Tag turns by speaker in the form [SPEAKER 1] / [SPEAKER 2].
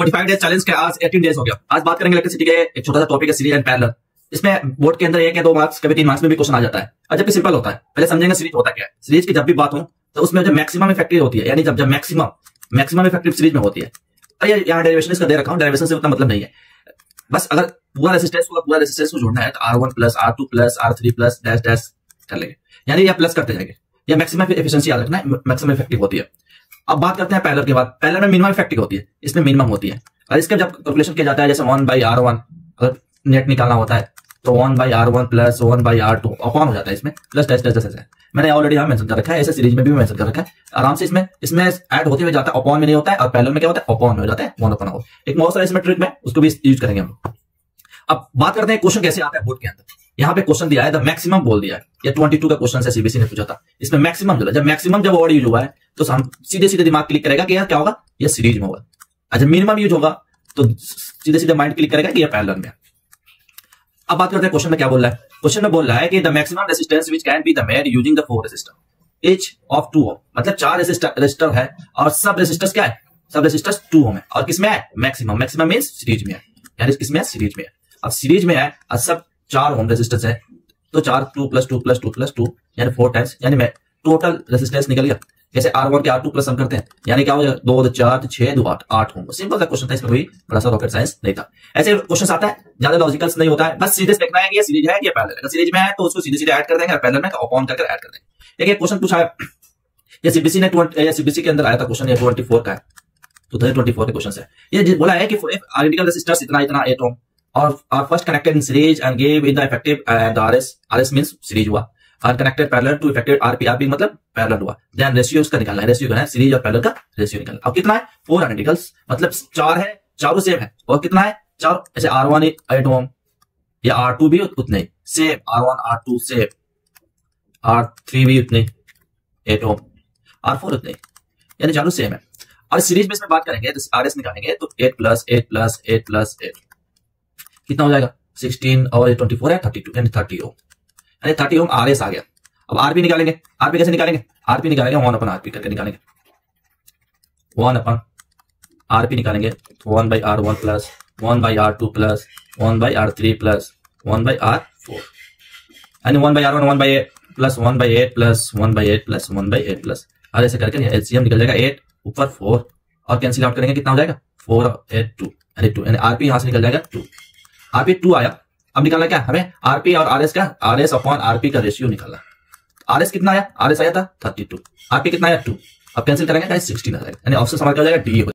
[SPEAKER 1] 45 days challenge के आज 18 days हो गया। आज बात करेंगे इलेक्ट्रिसिटी के एक छोटा सा टॉपिक है, सीरीज एंड पैरेलल। इसमें बोर्ड के अंदर 1 या 2 मार्क्स कभी 3 मार्क्स में भी क्वेश्चन आ जाता है और जबकि सिंपल होता है। पहले समझेंगे सीरीज होता क्या है। सीरीज की जब भी बात हो तो उसमें जो मैक्सिमम इफेक्टिव होती है, यानी जब मैक्सिमम इफेक्टिव सीरीज में होती है। और ये यहाँ डेरिवेशन इसका दे रखा हूं, डेरिवेशन से उतना मतलब नहीं है। बस अगर पूरा रेजिस्टेंस को जोड़ना है तो R1 plus R2 plus R3 plus dash dash कर लेंगे, यानी या प्लस करते जाएंगे। या मैक्सिमम एफिशिएंसी याद रखना है, मैक्सिमम इफेक्टिव होती है। अब बात करते हैं पैरेलल के बाद। पैरेलल में मिनिमम इफेक्टिव होती है, इसमें मिनिमम होती है। और इसके जब कैलकुलेशन किया जाता है जैसे 1/R1, अगर नेट निकालना होता है तो 1/R1 प्लस 1/R2 अपॉन हो जाता है, इसमें प्लस डैश डैश डैश। मैंने ऑलरेडी यहाँ मेंशन कर रखा है, ऐसे सीरीज में भी मेंशन कर रखा है। आराम से इसमें ऐड होते हुए जाता है, अपॉन में नहीं होता है। और पैरेलल में क्या होता है, अपॉन में हो जाता है, 1/O। एक बहुत सारा इसमें ट्रिक में उसको भी यूज करेंगे हम। अब बात करते हैं क्वेश्चन कैसे आता है बोर्ड के अंदर। यहाँ पे क्वेश्चन दिया है, द मैक्सिमम बोल दिया है। ये 22 का क्वेश्चन है, सीबीएसई ने पूछा था। इसमें मैक्सिमम जो जब मैक्सिमम जब वर्ड यूज हुआ है तो हम सीधे दिमाग क्लिक करेगा कि यार क्या होगा, ये सीरीज में होगा। अच्छा, मिनिमम यूज होगा तो सीधे माइंड क्लिक करेगा कि ये पैरेलल में। अब बात करते हैं क्वेश्चन में क्या बोल रहा है। क्वेश्चन में बोल रहा है कि the maximum resistance which can be the made using the 4 resistor each of 2 ohm. मतलब 4 रेजिस्टर है और सब रेजिस्टर्स क्या है, सब रेजिस्टर्स 2 ओम है। और किसमें है, मैक्सिमम मींस सीरीज में है, यानी किसमें है, सीरीज में है। अब सीरीज में है और सब 4 ओम रेजिस्टेंस है तो 4 2 प्लस 2 प्लस 2 प्लस 2 यानी 4 टाइम्स, यानी मैं टोटल रेजिस्टेंस निकल गया। जैसे R1 के R2 प्लस हम करते हैं, यानी क्या हो जाएगा, 2 2 4 6 2 8 होंगे। सिंपल सा क्वेश्चन था, इसमें कोई बड़ा सा रॉकेट साइंस नहीं था। ऐसे क्वेश्चन आता है, ज्यादा लॉजिकल नहीं होता है, बस सीधे देखना है कि ये सीरीज है या पैरेलल है। अगर सीरीज में है तो उसको सीधे ऐड कर देंगे, और पैरेलल में तो अपॉन करके ऐड कर देंगे। एक क्वेश्चन पूछा है, ये सीबीएसई के अंदर आया था क्वेश्चन, ये 24 का है, 2024 के क्वेश्चन है। ये बोला है कि आइडेंटिकल रेजिस्टर्स इतना 8 ओम और first connected in series and give in the effective and RS means series हुआ, और connected parallel to effective RP मतलब पैरेलल हुआ। देन रेशियो उसका निकालना है, रेशियो करना है, सीरीज और पैरेलल का रेशियो निकालना। अब कितना है, 4 आइडेंटिकल्स, मतलब 4 है, चारों सेम है। और कितना है, 4, जैसे R1 8 ओम या R2 भी उतने ही same, R1 R2 same, R3 भी उतने 8 ओम, R4 उतने, यानी चारों सेम है। और सीरीज में इसमें बात करेंगे तो RS निकालेंगे तो 8 प्लस 8 प्लस 8 प्लस 8 कितना हो जाएगा, 16 और 24 है 32, यानी 30 ओम, यानी 30 ओम RS आ गया। अब RP निकालेंगे, RP कैसे निकालेंगे, RP निकालेंगे 1/RP करके निकालेंगे, 1/RP निकालेंगे 1/R1 plus 1/R2 plus 1/R3 plus 1/R4, यानी 1/R1 1/8 plus 1/8 plus 1/8 plus 1/8 plus, और ऐसे करके एलसीएम निकल जाएगा 8 ऊपर 4 और कैंसिल आउट करेंगे, कितना हो जाएगा 4 8 2, यानी 2, यानी RP यहां से निकल जाएगा 2। RP 2 आया। अब निकालना क्या हमें, RP और RS का, RS अपॉन RP का रेशियो निकालना। RS कितना आया, RS आया था 32, RP कितना आया 2। अब कैंसिल करेंगे 16 आ जाएगा, यानी ऑप्शन हमारा क्या हो जाएगा, डी।